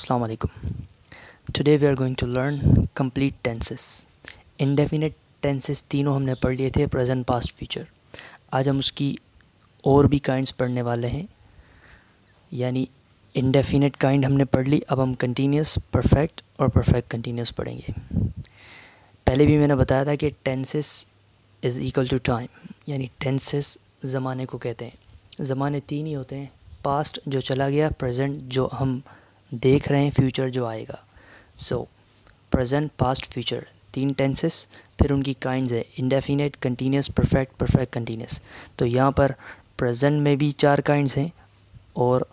Assalamu alaikum. Today we are going to learn complete tenses. Indefinite tenses तीनों हमने पढ़ लिए थे, प्रेजेंट, पास्ट, फ्यूचर. आज हम उसकी और भी काइंड्स पढ़ने वाले हैं. यानी इंडेफिनेट काइंड हमने पढ़ ली, अब हम कंटिन्यूस, परफेक्ट और परफेक्ट कंटिन्यूस पढ़ेंगे. पहले भी मैंने बताया था कि tenses is equal to time. यानी टेंसेस ज़माने को कहते हैं. ज़माने तीन ही होते हैं: पास्ट जो चला गया, प्रेजेंट जो हम देख रहे हैं, फ्यूचर जो आएगा. सो प्रेजेंट, पास्ट, फ्यूचर, तीन टेंसेस. फिर उनकी काइंड्स है indefinite, continuous, perfect, perfect continuous. तो यहाँ पर प्रेजेंट में भी चार काइंड्स हैं और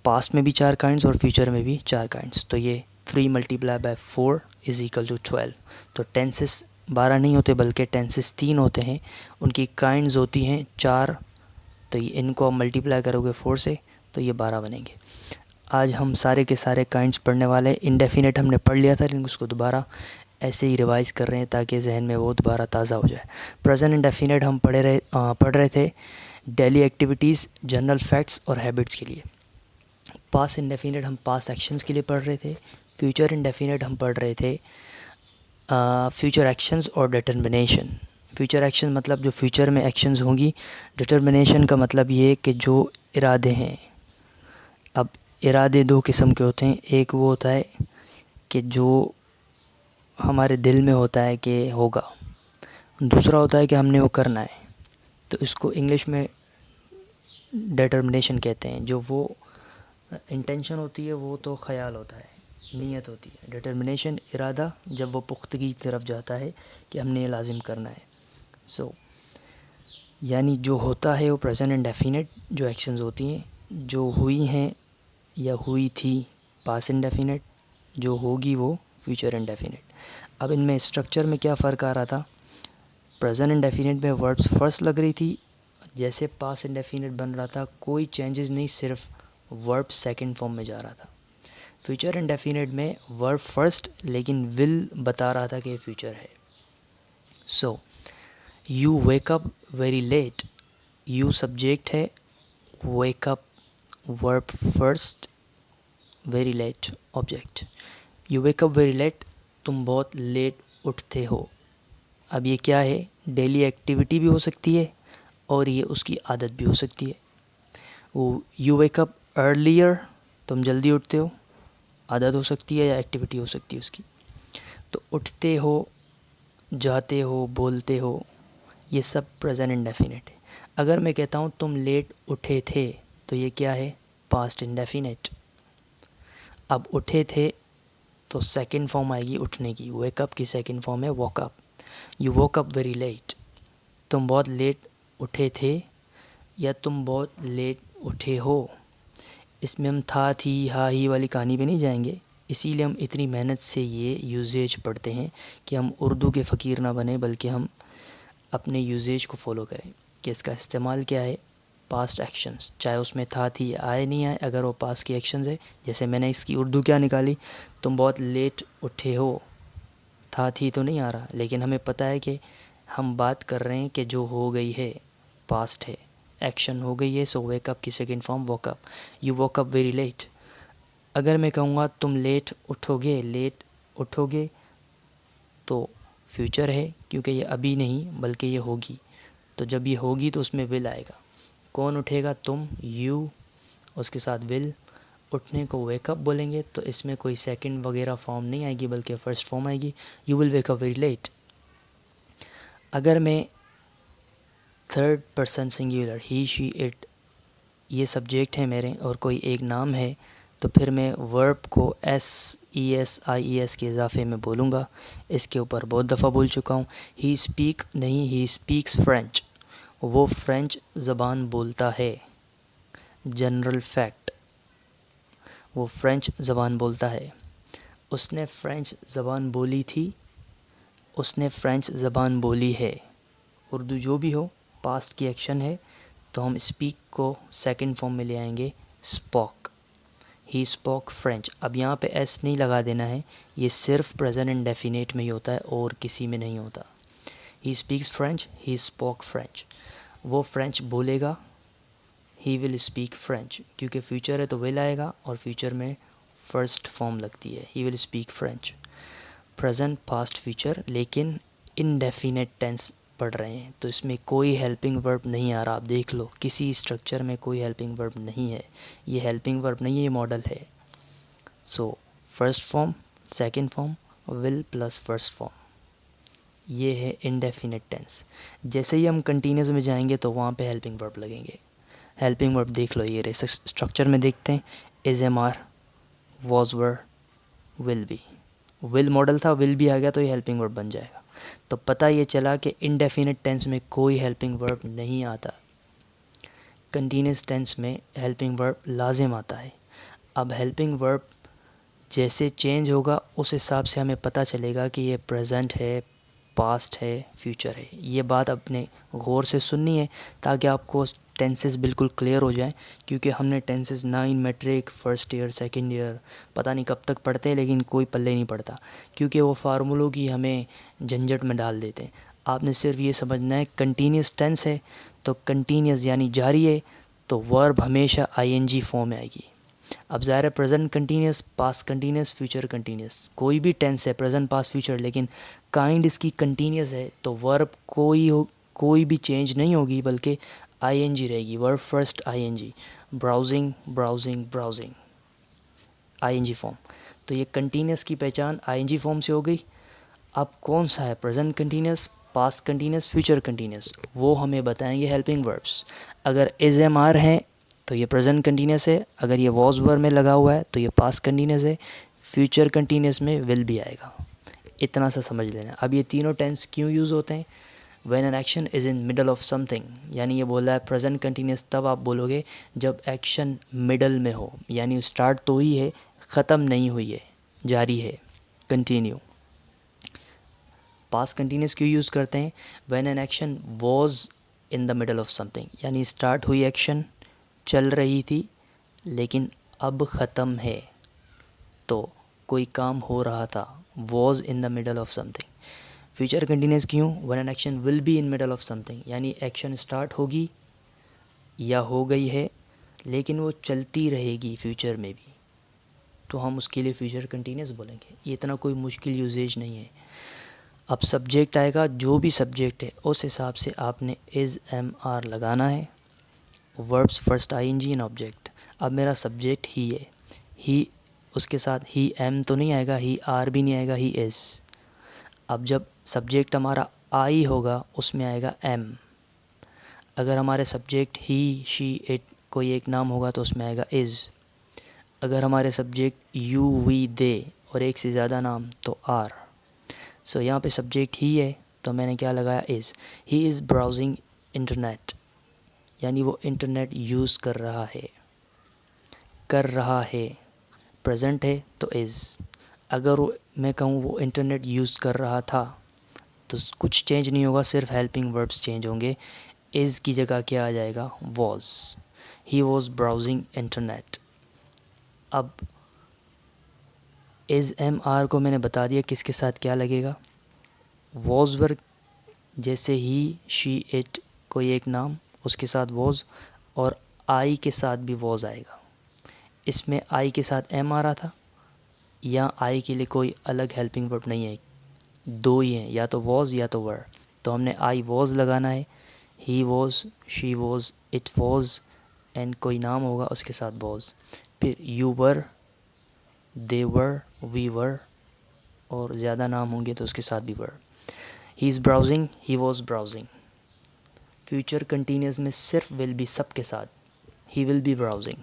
पास्ट में भी चार काइंड्स और फ्यूचर में भी चार काइंड्स. तो ये 3 multiply by 4 is equal to 12. तो टेंसेस 12 नहीं होते बल्कि टेंसेस 3 होते हैं. उनकी काइंड्स होती हैं 4. तो ये इनको आप मल्टीप्लाई करोगे 4 से तो ये 12 बनेंगे. आज हम सारे के सारे काइंड्स पढ़ने वाले हैं. इंडेफिनेट हमने पढ़ लिया था लेकिन उसको दोबारा ऐसे ही रिवाइज़ कर रहे हैं ताकि जहन में वो दोबारा ताज़ा हो जाए. प्रेजेंट इंडेफिनेट हम पढ़ रहे थे डेली एक्टिविटीज़, जनरल फैक्ट्स और हैबिट्स के लिए. पास्ट इंडेफिनेट हम पास्ट एक्शंस के लिए पढ़ रहे थे. फ्यूचर इंडेफिनेट हम पढ़ रहे थे फ्यूचर एक्शंस और डिटर्मिनेशन. फ्यूचर एक्शन मतलब जो फ्यूचर में एक्शंस होंगी. डिटर्मिनेशन का मतलब ये कि जो इरादे हैं. अब इरादे दो किस्म के होते हैं. एक वो होता है कि जो हमारे दिल में होता है कि होगा. दूसरा होता है कि हमने वो करना है. तो इसको इंग्लिश में डिटर्मिनेशन कहते हैं. जो वो इंटेंशन होती है वो तो ख़याल होता है, नीयत होती है. डिटर्मिनेशन इरादा जब वो पुख्तगी की तरफ जाता है कि हमने ये लाजिम करना है. सो यानी जो होता है वो प्रेजेंट इंडेफिनेट जो एक्शंस होती हैं. जो हुई हैं या हुई थी पास्ट इंडेफिनेट. जो होगी वो फ्यूचर इंडेफिनेट. अब इनमें स्ट्रक्चर में क्या फ़र्क आ रहा था. प्रेजेंट इंडेफिनेट में वर्ब्स फर्स्ट लग रही थी जैसे पास्ट इंडेफिनेट बन रहा था. कोई चेंजेस नहीं, सिर्फ वर्ब सेकंड फॉर्म में जा रहा था. फ्यूचर इंडेफिनेट में वर्ब फर्स्ट लेकिन विल बता रहा था कि फ्यूचर है. So you wake up very late. You subject है, wake up verb first, very late object. You wake up very late, तुम बहुत लेट उठते हो. अब ये क्या है, डेली एक्टिविटी भी हो सकती है और ये उसकी आदत भी हो सकती है. वो यू वेक अप अर्लियर, तुम जल्दी उठते हो, आदत हो सकती है या एक्टिविटी हो सकती है उसकी. तो उठते हो, जाते हो, बोलते हो, ये सब प्रेजेंट इंडेफिनेट है. अगर मैं कहता हूँ तुम लेट उठे थे तो ये क्या है, पास्ट इंडेफिनेट. अब उठे थे तो सेकंड फॉर्म आएगी उठने की. वेकअप की सेकंड फॉर्म है woke up. You woke up very late, तुम बहुत लेट उठे थे या तुम बहुत लेट उठे हो. इसमें हम था, थी, हा, ही वाली कहानी पे नहीं जाएंगे. इसीलिए हम इतनी मेहनत से ये यूजेज पढ़ते हैं कि हम उर्दू के फ़कीर ना बने बल्कि हम अपने यूजेज को फॉलो करें कि इसका इस्तेमाल क्या है. पास्ट एक्शंस, चाहे उसमें था, थी, आए नहीं आए, अगर वो पास्ट की एक्शंस है. जैसे मैंने इसकी उर्दू क्या निकाली, तुम बहुत लेट उठे हो. था, थी तो नहीं आ रहा लेकिन हमें पता है कि हम बात कर रहे हैं कि जो हो गई है, पास्ट है, एक्शन हो गई है. सो वेकअप की second form woke up. You woke up very late. अगर मैं कहूँगा तुम लेट उठोगे तो फ्यूचर है क्योंकि ये अभी नहीं बल्कि ये होगी. तो जब ये होगी तो उसमें विल आएगा. कौन उठेगा, तुम, यू, उसके साथ विल. उठने को वेकअप बोलेंगे तो इसमें कोई सेकंड वगैरह फॉर्म नहीं आएगी बल्कि फ़र्स्ट फॉर्म आएगी. You will wake up very late. अगर मैं third person singular, he, she, it, ये सब्जेक्ट है मेरे और कोई एक नाम है तो फिर मैं वर्ब को एस, ई एस, आई ई एस के इजाफे में बोलूँगा. इसके ऊपर बहुत दफ़ा बोल चुका हूँ. ही स्पीक नहीं, ही स्पीक्स फ्रेंच. वो फ्रेंच ज़बान बोलता है. जनरल फैक्ट, वो फ्रेंच ज़बान बोलता है. उसने फ्रेंच ज़बान बोली थी, उसने फ्रेंच ज़बान बोली है. उर्दू जो भी हो, पास्ट की एक्शन है तो हम स्पीक को सेकंड फॉर्म में ले आएंगे, स्पोक. He spoke French. अब यहाँ पे एस नहीं लगा देना है, ये सिर्फ प्रेजेंट इंडेफिनेट में ही होता है और किसी में नहीं होता. He speaks French, he spoke French. वो फ्रेंच बोलेगा, ही विल स्पीक फ्रेंच. क्योंकि फ्यूचर है तो विल आएगा और फ्यूचर में फर्स्ट फॉर्म लगती है, he will speak French. Present past future, लेकिन इनडेफिनेट टेंस पढ़ रहे हैं तो इसमें कोई हेल्पिंग वर्ब नहीं आ रहा। आप देख लो किसी स्ट्रक्चर में कोई हेल्पिंग वर्ब नहीं है, ये हेल्पिंग वर्ब नहीं है, ये मॉडल है। So first form, second form, will plus first form, ये है इनडेफिनेट टेंस। जैसे ही हम कंटिन्यूस में जाएंगे तो वहाँ पे हेल्पिंग वर्ब लगेंगे। हेल्पिंग वर्ब देख लो, ये रहे स्ट्रक्चर में देखते हैं, is am are, was were, will be. Will modal था, विल भी आ गया तो ये हेल्पिंग वर्ब बन जाएगा। तो पता ये चला कि इनडेफिनेट टेंस में कोई हेल्पिंग वर्ब नहीं आता, कंटिन्यूस टेंस में हेल्पिंग वर्ब लाजिम आता है। अब हेल्पिंग वर्ब जैसे चेंज होगा उस हिसाब से हमें पता चलेगा कि ये प्रेजेंट है, पास्ट है, फ्यूचर है। ये बात अपने गौर से सुननी है ताकि आपको टेंसेस बिल्कुल क्लियर हो जाएं, क्योंकि हमने tenses 9 matric, first year, second year पता नहीं कब तक पढ़ते हैं, लेकिन कोई पल्ले नहीं पड़ता क्योंकि वो फार्मूलों की हमें झंझट में डाल देते हैं। आपने सिर्फ ये समझना है कंटिन्यूस टेंस है तो कंटिन्यूस यानी जारी है, तो वर्ब हमेशा आईएनजी फॉर्म में आएगी। अब ज़ाहिर है present continuous, past continuous, future continuous, कोई भी टेंस है प्रेजेंट, पास्ट, फ्यूचर, लेकिन काइंड इसकी कंटिन्यूस है तो वर्ब कोई भी चेंज नहीं होगी बल्कि आईएनजी रहेगी, verb first ING. Browsing, browsing, browsing, ING form. तो ये कंटिन्यूस की पहचान आईएनजी फॉर्म से हो गई। अब कौन सा है present continuous, past continuous, future continuous, वो हमें बताएंगे हेल्पिंग वर्ब्स। अगर इज एम आर हैं तो ये प्रेजेंट कंटिन्यूस है, अगर ये वॉज वर में लगा हुआ है तो ये पास्ट कंटिन्यूस है, फ्यूचर कंटिन्यूस में विल भी आएगा। इतना सा समझ लेना। अब ये तीनों टेंस क्यों यूज़ होते हैं? When an action is in middle of something, यानी ये बोल रहा है प्रेजेंट कंटिन्यूस तब आप बोलोगे जब एक्शन मिडल में हो, यानी स्टार्ट तो ही है, ख़त्म नहीं हुई है, जारी है, कंटिन्यू। पास्ट कंटिन्यूस क्यों यूज़ करते हैं? When an action was in the middle of something, यानी स्टार्ट हुई एक्शन, चल रही थी लेकिन अब ख़त्म है, तो कोई काम हो रहा था, was in the middle of something. Future continuous क्यों? When an action will be in middle of something, यानी एक्शन स्टार्ट होगी या हो गई है लेकिन वो चलती रहेगी फ्यूचर में भी, तो हम उसके लिए फ्यूचर कंटिन्यूस बोलेंगे। ये इतना कोई मुश्किल यूजेज नहीं है। अब सब्जेक्ट आएगा, जो भी सब्जेक्ट है उस हिसाब से आपने इज़ एम आर लगाना है। Verbs first ING and object. अब मेरा सब्जेक्ट ही है, ही, उसके साथ ही एम तो नहीं आएगा, ही आर भी नहीं आएगा, ही इज़। अब जब सब्जेक्ट हमारा आई होगा उसमें आएगा एम। अगर हमारे सब्जेक्ट ही, शी, इट कोई एक नाम होगा तो उसमें आएगा इज़। अगर हमारे सब्जेक्ट यू, वी, दे और एक से ज़्यादा नाम तो आर। सो यहाँ पे सब्जेक्ट ही है तो मैंने क्या लगाया, is. He is browsing internet, यानी वो इंटरनेट यूज़ कर रहा है, प्रेजेंट है तो इज़। अगर मैं कहूँ वो इंटरनेट यूज़ कर रहा था तो कुछ चेंज नहीं होगा, सिर्फ हेल्पिंग वर्ब्स चेंज होंगे। इज़ की जगह क्या आ जाएगा, was. He was browsing internet. अब इज़ एम आर को मैंने बता दिया किसके साथ क्या लगेगा। वॉज वर जैसे ही, शी, इट कोई एक नाम उसके साथ वॉज, और आई के साथ भी वॉज आएगा। इसमें आई के साथ एम आ रहा था, या आई के लिए कोई अलग हेल्पिंग वर्ब नहीं है, दो ही हैं, या तो वॉज या तो वर। तो हमने आई वॉज लगाना है, he was, she was, it was, and कोई नाम होगा उसके साथ वॉज। फिर you were, they were, we वर, और ज़्यादा नाम होंगे तो उसके साथ भी were. He is browsing, he was browsing. Future continuous में सिर्फ विल बी सबके साथ, he will be browsing.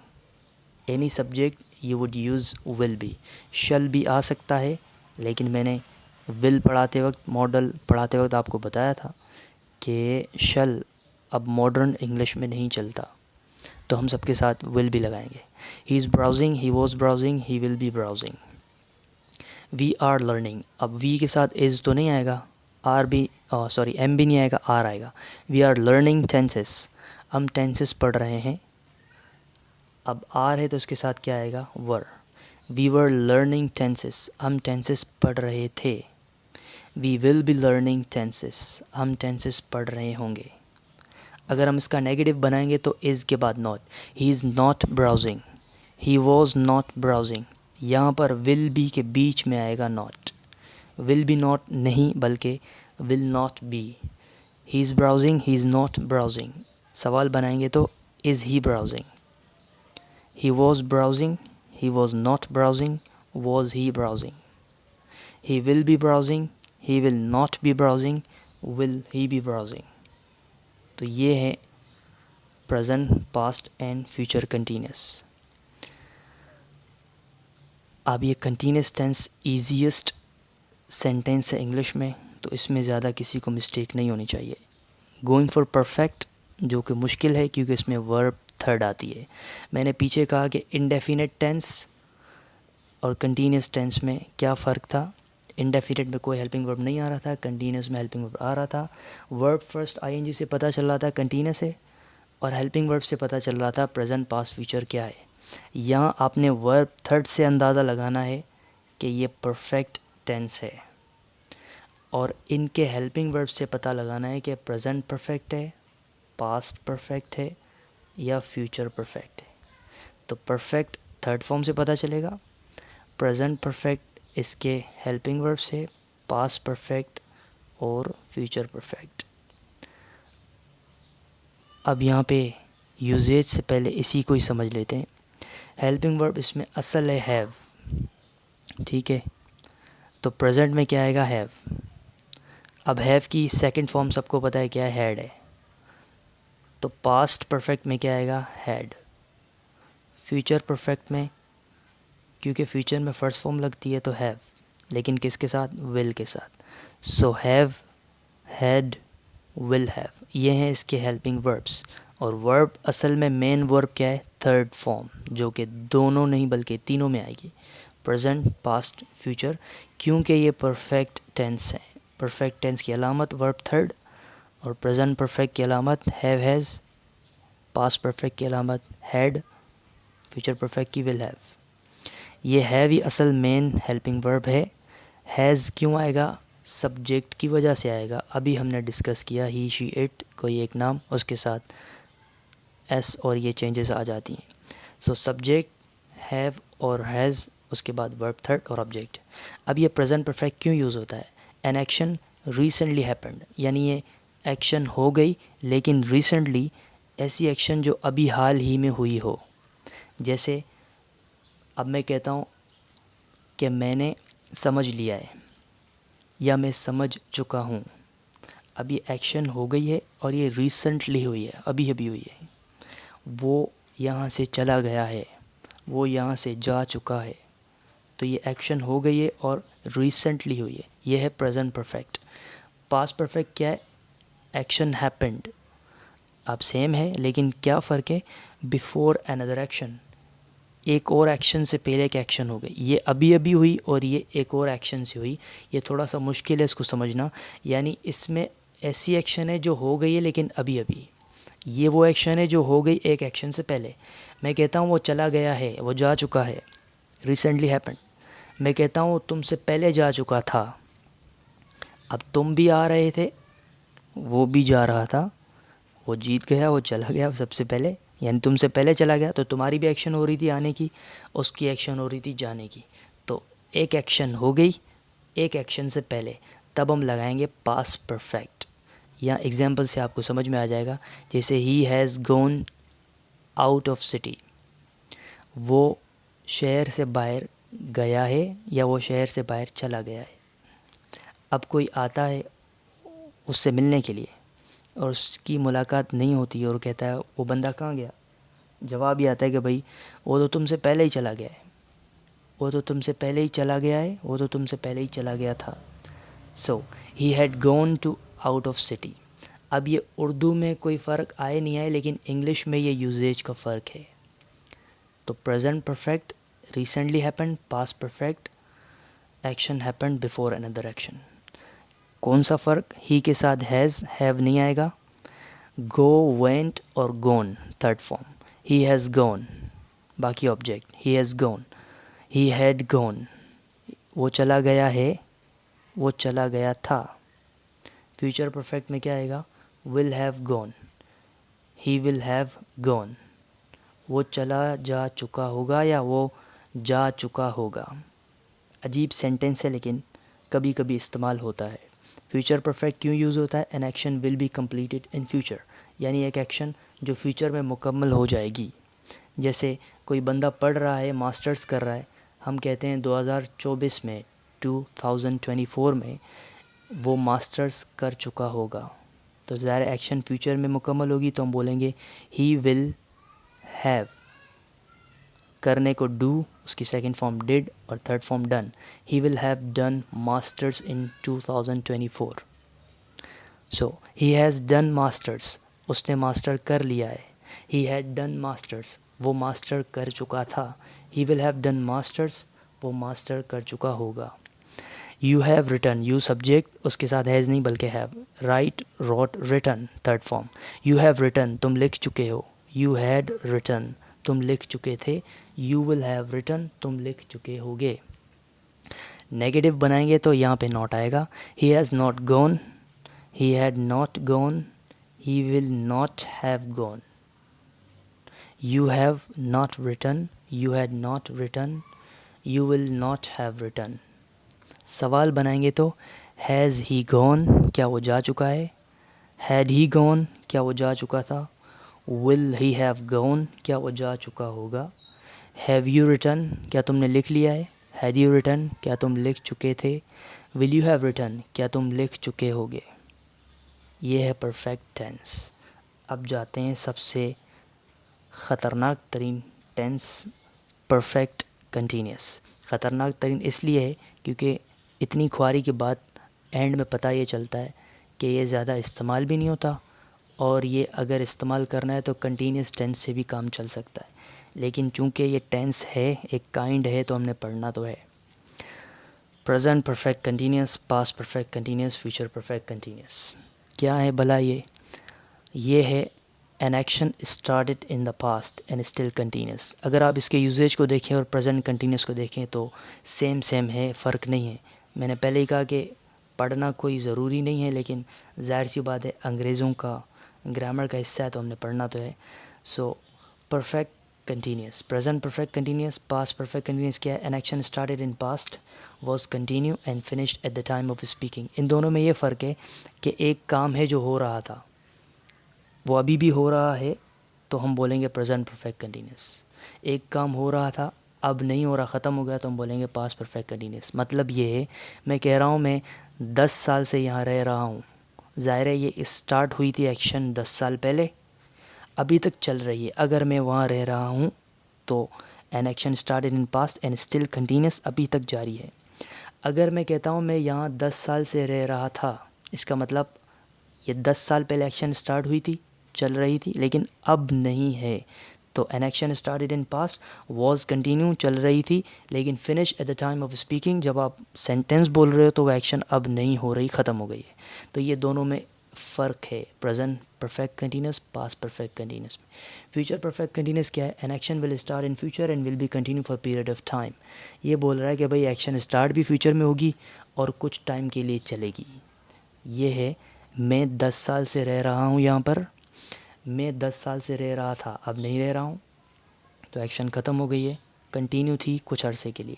Any subject you would use will be. Shall भी आ सकता है, लेकिन मैंने विल पढ़ाते वक्त, मॉडल पढ़ाते वक्त आपको बताया था कि शल अब मॉडर्न इंग्लिश में नहीं चलता, तो हम सबके साथ विल भी लगाएंगे। He is browsing, he was browsing, he will be browsing. We are learning, अब वी के साथ इज़ तो नहीं आएगा, आर भी, सॉरी एम भी नहीं आएगा, आर आएगा। वी आर लर्निंग टेंसेस, हम टेंसेस पढ़ रहे हैं। अब आर है तो उसके साथ क्या आएगा, were. We were learning tenses, हम टेंसेस पढ़ रहे थे। We will be learning tenses, हम टेंसेस पढ़ रहे होंगे। अगर हम इसका नेगेटिव बनाएंगे तो इज़ के बाद not. He is not browsing, he was not browsing, यहाँ पर विल बी के बीच में आएगा नॉट। विल बी नॉट नहीं बल्कि will not be. He is browsing, he is not browsing. सवाल बनाएंगे तो is he browsing. He was browsing, he was not browsing, was he browsing. He will be browsing, he will not be browsing, will he be browsing. तो ये है present, past and future continuous. अब ये continuous tense easiest sentence है English में, तो इसमें ज़्यादा किसी को मिस्टेक नहीं होनी चाहिए। गोइंग फॉर परफेक्ट जो कि मुश्किल है क्योंकि इसमें वर्ब थर्ड आती है। मैंने पीछे कहा कि इंडेफिनिट टेंस और कंटिन्यूस टेंस में क्या फ़र्क था। इंडेफिनिट में कोई हेल्पिंग वर्ब नहीं आ रहा था, कंटिन्यूस में हेल्पिंग वर्ब आ रहा था। वर्ब फर्स्ट आईएनजी से पता चल रहा था कंटिन्यूस है, और हेल्पिंग वर्ब से पता चल रहा था प्रेजेंट पास्ट फ्यूचर क्या है। यहाँ आपने वर्ब थर्ड से अंदाज़ा लगाना है कि ये परफेक्ट टेंस है, और इनके हेल्पिंग वर्ब से पता लगाना है कि प्रेजेंट परफेक्ट है, पास्ट परफेक्ट है या फ्यूचर परफेक्ट है। तो परफेक्ट थर्ड फॉर्म से पता चलेगा, प्रेजेंट परफेक्ट इसके हेल्पिंग वर्ब से, पास्ट परफेक्ट और फ्यूचर परफेक्ट। अब यहाँ पे यूजेज से पहले इसी को ही समझ लेते हैं। हेल्पिंग वर्ब इसमें असल है हैव, ठीक है। तो प्रेजेंट में क्या आएगा, हैव। अब हैव की सेकंड फॉर्म सबको पता है क्या है, हैड है। तो पास्ट परफेक्ट में क्या आएगा, हैड। फ्यूचर परफेक्ट में, क्योंकि फ्यूचर में फर्स्ट फॉर्म लगती है तो हैव, लेकिन किसके साथ, विल के साथ। So have, had, will have, ये हैं इसके हेल्पिंग वर्ब्स। और वर्ब असल में मेन वर्ब क्या है, थर्ड फॉर्म, जो कि दोनों नहीं बल्कि तीनों में आएगी, प्रेजेंट, पास्ट, फ्यूचर, क्योंकि ये परफेक्ट टेंस है। परफेक्ट टेंस की अलामत वर्ब थर्ड, और प्रेजेंट परफेक्ट की अलामत हैव हैज़, पास्ट परफेक्ट की अलामत हैड, फ्यूचर परफेक्ट की विल हैव। ये हैव ही असल मेन हेल्पिंग वर्ब है। हैज़ क्यों आएगा, सब्जेक्ट की वजह से आएगा। अभी हमने डिस्कस किया ही, शी, इट, कोई एक नाम, उसके साथ एस और ये चेंजेस आ जाती हैं। सो सब्जेक्ट, हैव और हैज़, उसके बाद वर्ब थर्ड और ऑब्जेक्ट। अब ये प्रेजेंट परफेक्ट क्यों यूज़ होता है, एन एक्शन रिसेंटली हैपेंड, यानी ये एक्शन हो गई लेकिन रिसेंटली, ऐसी एक्शन जो अभी हाल ही में हुई हो। जैसे अब मैं कहता हूँ कि मैंने समझ लिया है या मैं समझ चुका हूँ। अब ये एक्शन हो गई है और ये रिसेंटली हुई है, अभी अभी हुई है। वो यहाँ से चला गया है, वो यहाँ से जा चुका है। तो ये एक्शन हो गई है और रिसेंटली हुई है, ये है प्रेजेंट परफेक्ट। पास्ट परफेक्ट क्या है, एक्शन हैपेंड। अब सेम है लेकिन क्या फ़र्क है, बिफोर अनदर एक्शन, एक और एक्शन से पहले एक एक्शन हो गई। ये अभी अभी हुई और ये एक और एक्शन से हुई। ये थोड़ा सा मुश्किल है इसको समझना, यानी इसमें ऐसी एक्शन है जो हो गई है लेकिन अभी अभी, ये वो एक्शन है जो हो गई एक एक्शन से पहले। मैं कहता हूँ वो चला गया है, वो जा चुका है, रिसेंटली हैपेंड। मैं कहता हूँ तुमसे पहले जा चुका था, अब तुम भी आ रहे थे, वो भी जा रहा था, वो जीत गया, वो चला गया सबसे पहले, यानी तुमसे पहले चला गया तो तुम्हारी भी एक्शन हो रही थी आने की, उसकी एक्शन हो रही थी जाने की। तो एक एक्शन हो गई एक एक्शन से पहले, तब हम लगाएंगे पास्ट परफेक्ट। या एग्जाम्पल से आपको समझ में आ जाएगा, जैसे ही has gone out of city, वो शहर से बाहर गया है या वो शहर से बाहर चला गया है। अब कोई आता है उससे मिलने के लिए और उसकी मुलाकात नहीं होती और कहता है वो बंदा कहाँ गया, जवाब ये आता है कि भाई वो तो तुमसे पहले ही चला गया है, वो तो तुमसे पहले ही चला गया है, वो तो तुमसे पहले ही चला गया था। So he had gone to out of city. अब ये उर्दू में कोई फ़र्क आए नहीं आए, लेकिन इंग्लिश में ये यूजेज का फ़र्क है। तो present perfect recently happened, past perfect action happened before another action. कौन सा फ़र्क, ही के साथ हैज़, हैव नहीं आएगा। गो, वेंट और gone third form, he has gone, बाकी object, he has gone, he had gone, वो चला गया है, वो चला गया था। फ्यूचर परफेक्ट में क्या आएगा, will have gone, he will have gone, वो चला जा चुका होगा या वो जा चुका होगा। अजीब सेंटेंस है लेकिन कभी कभी इस्तेमाल होता है। फ्यूचर परफेक्ट क्यों यूज़ होता है? An action will be completed in future, यानी एक एक्शन जो फ्यूचर में मुकम्मल हो जाएगी। जैसे कोई बंदा पढ़ रहा है, मास्टर्स कर रहा है, हम कहते हैं 2024 में 2024 में वो मास्टर्स कर चुका होगा। तो ज़ाहिर एक्शन फ्यूचर में मुकम्मल होगी तो हम बोलेंगे ही विल हैव। करने को डू, उसकी सेकंड फॉर्म डिड और third form done. He will have done masters in 2024। So he has done masters, उसने मास्टर कर लिया है। ही हैड डन मास्टर्स, वो मास्टर कर चुका था। He will have done masters, वो मास्टर कर चुका होगा। You have written, you subject, उसके साथ हैज़ नहीं बल्कि have. Write, wrote, written third form. You have written, तुम लिख चुके हो। यू हैड रिटन, तुम लिख चुके थे। यू विल हैव रिटन, तुम लिख चुके होगे। नेगेटिव बनाएंगे तो यहाँ पे नॉट आएगा। He has not gone, he had not gone, he will not have gone. You have not written, you had not written, you will not have written. सवाल बनाएंगे तो हैज़ ही गॉन, क्या वो जा चुका है? हैड ही गॉन, क्या वो जा चुका था? विल ही हैव गॉन, क्या वो जा चुका होगा? हैव यू रिटन, क्या तुमने लिख लिया है? हैड यू रिटन, क्या तुम लिख चुके थे? विल यू हैव रिटन, क्या तुम लिख चुके होगे? ये है परफेक्ट टेंस। अब जाते हैं सबसे ख़तरनाक तरीन टेंस, परफेक्ट कंटिन्यूस। ख़तरनाक तरीन इसलिए है क्योंकि इतनी ख्वारी के बाद एंड में पता ये चलता है कि ये ज़्यादा इस्तेमाल भी नहीं होता, और ये अगर इस्तेमाल करना है तो कंटिन्यूस टेंस से भी काम चल सकता है। लेकिन चूंकि ये टेंस है, एक काइंड है, तो हमने पढ़ना तो है। Present perfect continuous, past perfect continuous, future perfect continuous. क्या है भला ये है an action started in the past and still continuous. अगर आप इसके यूजेज को देखें और प्रेजेंट कंटिन्यूस को देखें तो सेम है, फ़र्क नहीं है। मैंने पहले ही कहा कि पढ़ना कोई ज़रूरी नहीं है, लेकिन ज़ाहिर सी बात है अंग्रेज़ों का ग्रामर का हिस्सा है तो हमने पढ़ना तो है। So perfect continuous, present perfect continuous, past perfect continuous क्या है? An action started in past was continue and finished at the time of speaking. इन दोनों में ये फ़र्क है कि एक काम है जो हो रहा था, वो अभी भी हो रहा है, तो हम बोलेंगे प्रेजेंट परफेक्ट कंटिन्यूस। एक काम हो रहा था, अब नहीं हो रहा, ख़त्म हो गया, तो हम बोलेंगे पास्ट परफेक्ट कंटिन्यूस। मतलब ये है, मैं कह रहा हूँ मैं 10 साल से यहाँ रह रहा हूँ। ज़ाहिर है ये स्टार्ट हुई थी एक्शन 10 साल पहले, अभी तक चल रही है। अगर मैं वहाँ रह रहा हूँ तो N action started in past and still continuous, अभी तक जारी है। अगर मैं कहता हूँ मैं यहाँ 10 साल से रह रहा था, इसका मतलब ये 10 साल पहले एक्शन स्टार्ट हुई थी, चल रही थी, लेकिन अब नहीं है। तो N action started in past was continue, चल रही थी, लेकिन finish at the time of speaking, जब आप सेंटेंस बोल रहे हो तो वो एक्शन अब नहीं हो रही, ख़त्म हो गई है। तो ये दोनों में फ़र्क है, present perfect continuous, past perfect continuous में। फ्यूचर परफेक्ट कंटिन्यूस क्या है? An action will start in future and will be continue for period of time. ये बोल रहा है कि भाई एक्शन स्टार्ट भी फ्यूचर में होगी और कुछ टाइम के लिए चलेगी। ये है, मैं 10 साल से रह रहा हूँ यहाँ पर, मैं 10 साल से रह रहा था, अब नहीं रह रहा हूँ, तो एक्शन ख़त्म हो गई है, कंटिन्यू थी कुछ अरसे के लिए।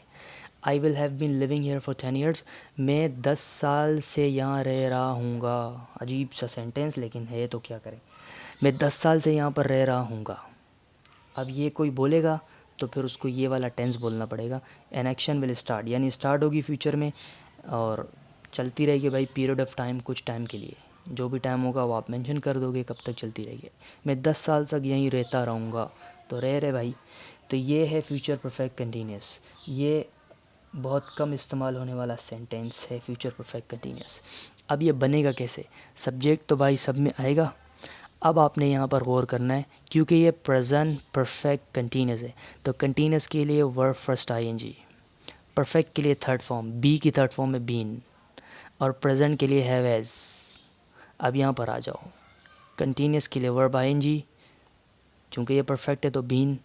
I will have been living here for 10 years, मैं 10 साल से यहाँ रह रहा हूँगा। अजीब सा सेंटेंस लेकिन है, तो क्या करें। मैं 10 साल से यहाँ पर रह रहा हूँगा। अब ये कोई बोलेगा तो फिर उसको ये वाला टेंस बोलना पड़ेगा। एन एक्शन विल स्टार्ट, यानी स्टार्ट होगी फ्यूचर में और चलती रहेगी भाई पीरियड ऑफ टाइम, कुछ टाइम के लिए। जो भी टाइम होगा वो आप मेंशन कर दोगे कब तक चलती रहेगी। मैं 10 साल तक यहीं रहता रहूँगा, तो रह रहे भाई। तो ये है फ्यूचर परफेक्ट कंटिन्यूस। ये बहुत कम इस्तेमाल होने वाला सेंटेंस है, फ्यूचर परफेक्ट कंटिन्यूस। अब ये बनेगा कैसे? सब्जेक्ट तो भाई सब में आएगा। अब आपने यहाँ पर गौर करना है, क्योंकि ये प्रेजेंट परफेक्ट कंटिन्यूस है, तो कंटिन्यूस के लिए वर्ब फर्स्ट आईएनजी, परफेक्ट के लिए थर्ड फॉर्म, बी की थर्ड फॉर्म में बीन, और प्रेजेंट के लिए हैव एज। अब यहाँ पर आ जाओ, कंटिन्यूस के लिए वर्ब आईएनजी, चूँकि ये परफेक्ट है तो बीन।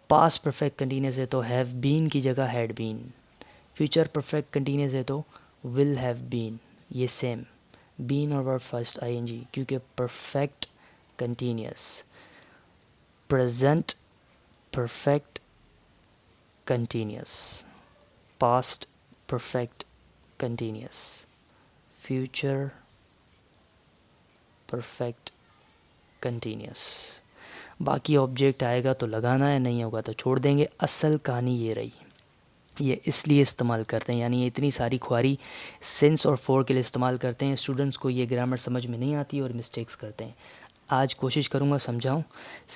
पास्ट परफेक्ट कंटिन्यूस है तो हैव बीन की जगह had been. Future perfect continuous है तो विल हैव बीन। ये सेम, बीन और वर्ब फर्स्ट आईएनजी, क्योंकि perfect continuous, present perfect continuous, past perfect continuous, future perfect continuous। बाकी ऑब्जेक्ट आएगा तो लगाना है, नहीं होगा तो छोड़ देंगे। असल कहानी ये रही, ये इसलिए इस्तेमाल करते हैं, यानी ये इतनी सारी ख्वारी सिंस और फॉर के लिए इस्तेमाल करते हैं। स्टूडेंट्स को ये ग्रामर समझ में नहीं आती और मिस्टेक्स करते हैं। आज कोशिश करूँगा समझाऊँ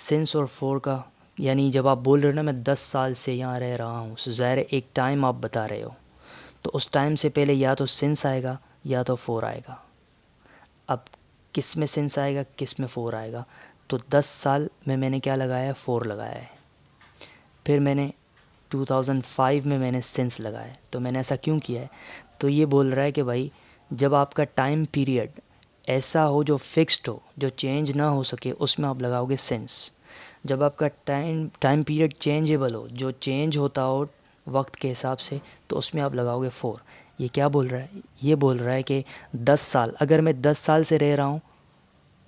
सिंस और फॉर का। यानी जब आप बोल रहे हो ना मैं 10 साल से यहाँ रह रहा हूँ, सो ज़ाहिर है एक टाइम आप बता रहे हो, तो उस टाइम से पहले या तो सिंस आएगा या तो फॉर आएगा। अब किस में सिंस आएगा, किस में फॉर आएगा? तो 10 साल में मैंने क्या लगाया है, फॉर लगाया है। फिर मैंने 2005 में मैंने सिंस लगाया है। तो मैंने ऐसा क्यों किया है? तो ये बोल रहा है कि भाई जब आपका टाइम पीरियड ऐसा हो जो फिक्स्ड हो, जो चेंज ना हो सके, उसमें आप लगाओगे सिंस। जब आपका टाइम पीरियड चेंजेबल हो, जो चेंज होता हो वक्त के हिसाब से, तो उसमें आप लगाओगे फॉर। ये क्या बोल रहा है? ये बोल रहा है कि 10 साल, अगर मैं 10 साल से रह रहा हूँ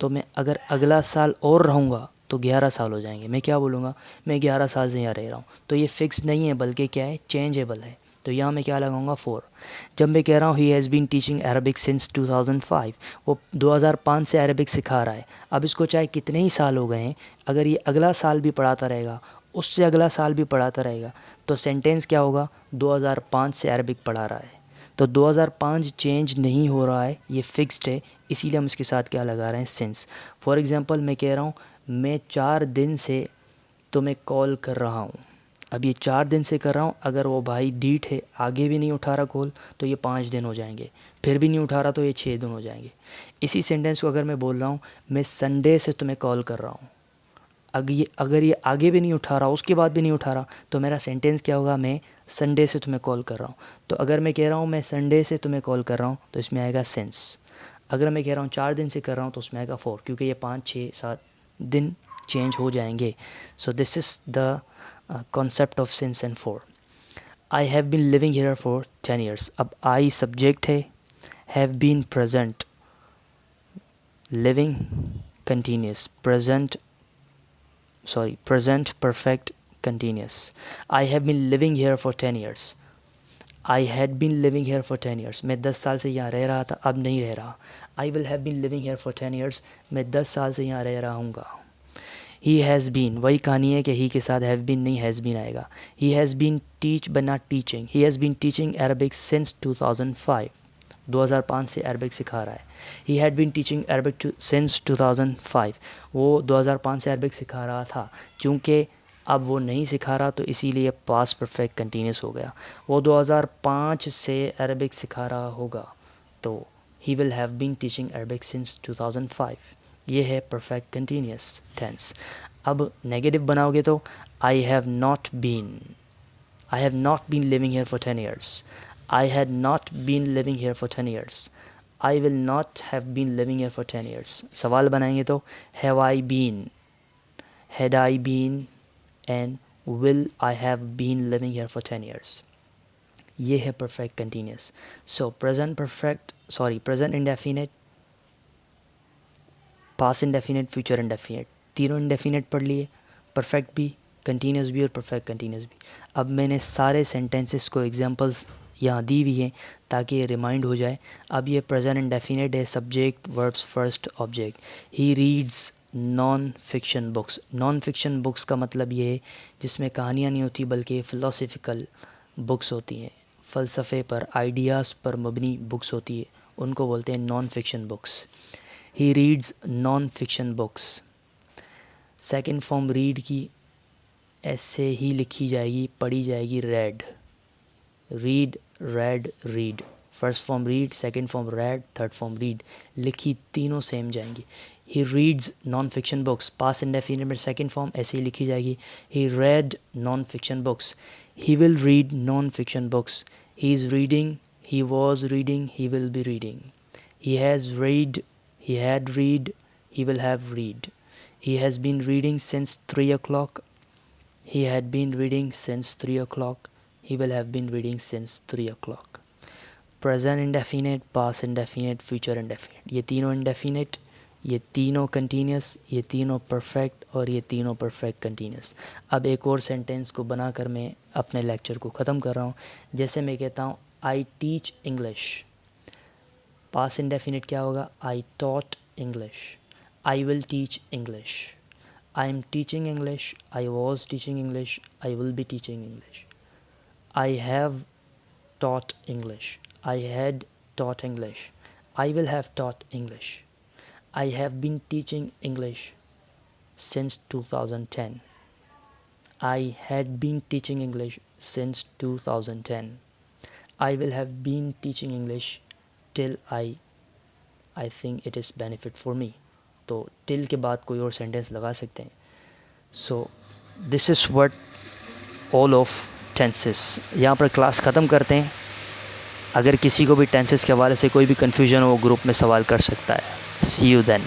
तो मैं अगर अगला साल और रहूँगा तो 11 साल हो जाएंगे। मैं क्या बोलूँगा, मैं 11 साल से यहाँ रह रहा हूँ। तो ये फिक्स नहीं है बल्कि क्या है, चेंजेबल है। तो यहाँ मैं क्या लगाऊंगा, फॉर। जब मैं कह रहा हूँ he has been teaching Arabic since 2005, वो 2005 से अरबिक सिखा रहा है। अब इसको चाहे कितने ही साल हो गए हैं, अगर ये अगला साल भी पढ़ाता रहेगा, उससे अगला साल भी पढ़ाता रहेगा, तो सेंटेंस क्या होगा, 2005 से अरबिक पढ़ा रहा है। तो 2005 चेंज नहीं हो रहा है, ये फिक्स्ड है, इसीलिए हम इसके साथ क्या लगा रहे हैं, सिंस। फॉर एग्ज़ाम्पल मैं कह रहा हूँ मैं 4 दिन से तुम्हें कॉल कर रहा हूँ। अब ये 4 दिन से कर रहा हूँ, अगर वो भाई डीठ है, आगे भी नहीं उठा रहा कॉल, तो ये 5 दिन हो जाएंगे। फिर भी नहीं उठा रहा तो ये 6 दिन हो जाएंगे। इसी सेंटेंस को अगर मैं बोल रहा हूँ मैं संडे से तुम्हें कॉल कर रहा हूँ, अगर ये आगे भी नहीं उठा रहा, उसके बाद भी नहीं उठा रहा, तो मेरा सेंटेंस क्या होगा, मैं संडे से तुम्हें कॉल कर रहा हूँ। तो अगर मैं कह रहा हूँ मैं संडे से तुम्हें कॉल कर रहा हूँ, तो इसमें आएगा सिंस। अगर मैं कह रहा हूँ 4 दिन से कर रहा हूँ, तो उसमें आएगा फॉर, क्योंकि ये 5, 6, 7 दिन चेंज हो जाएंगे। So this is the concept of since and for. I have been living here for 10 years. अब आई सब्जेक्ट है, have been present, living continuous, present perfect continuous. I have been living here for 10 years. I had been living here for 10 years. मैं 10 साल से यहाँ रह रहा था, अब नहीं रह रहा। I will have been living here for 10 years. मैं 10 साल से यहाँ रह रहा हूँगा। He has been, वही कहानी है कि he के साथ have been नहीं has been आएगा। He has been teach but not teaching. He has been teaching Arabic since 2005. 2005 से अरबिक सिखा रहा है। He had been teaching Arabic since 2005। वो 2005 से अरबिक सिखा रहा था, चूँकि अब वो नहीं सिखा रहा तो इसीलिए पास्ट परफेक्ट कंटिन्यूस हो गया। वो 2005 से अरबिक सिखा रहा होगा, तो he will have been teaching Arabic since 2005। ये है परफेक्ट कंटिन्यूस टेंस। अब नेगेटिव बनाओगे तो I have not been living here for 10 years. I had not been living here for 10 years. I will not have been living here for 10 years. सवाल बनाएंगे तो have I been, had I been and will I have been living here for 10 years. ये है perfect continuous. So present indefinite, past indefinite, future indefinite, तीनों indefinite पढ़ लिए, perfect भी, continuous भी और perfect continuous भी। अब मैंने सारे sentences को examples यहाँ दी हुई हैं ताकि ये रिमाइंड हो जाए। अब ये प्रेजेंट इंडेफिनिट है, सब्जेक्ट वर्ब्स फर्स्ट ऑब्जेक्ट। ही reads non fiction books. Non fiction books का मतलब ये है जिसमें कहानियाँ नहीं होती बल्कि फ़िलोसफिकल बुक्स होती हैं, फ़लसफ़े पर, आइडियाज़ पर मबनी बुक्स होती है, उनको बोलते हैं non fiction books. He reads non fiction books. Second form read की ऐसे ही लिखी जाएगी, पढ़ी जाएगी, read, read, read, read. First form read, second form read, third form read, लिखी तीनों सेम जाएंगी। He reads non fiction books, past indefinite में सेकेंड फॉर्म ऐसे ही लिखी जाएगी, he read non fiction books. He will read non fiction books. He is reading, he was reading, he will be reading. He has read, he had read, he will have read. He has been reading since 3 o'clock. He had been reading since 3 o'clock. He will have been reading since 3 o'clock. Present indefinite, past indefinite, future indefinite, ये तीनों indefinite, ये तीनों continuous, ये तीनों perfect और ये तीनों perfect continuous. अब एक और सेंटेंस को बनाकर मैं अपने लेक्चर को ख़त्म कर रहा हूँ। जैसे मैं कहता हूँ I teach English, past indefinite क्या होगा? I taught English, I will teach English, I am teaching English, I was teaching English, I will be teaching English, I have taught English, I had taught English, I will have taught English, I have been teaching English since 2010, I had been teaching English since 2010, I will have been teaching English till I think it is benefit for me. तो till के बाद कोई और sentence लगा सकते हैं. So this is what all of tenses. यहाँ पर क्लास ख़त्म करते हैं. अगर किसी को भी टेंसेस के हवाले से कोई भी कन्फ्यूजन हो, ग्रुप में सवाल कर सकता है. सी यू देन.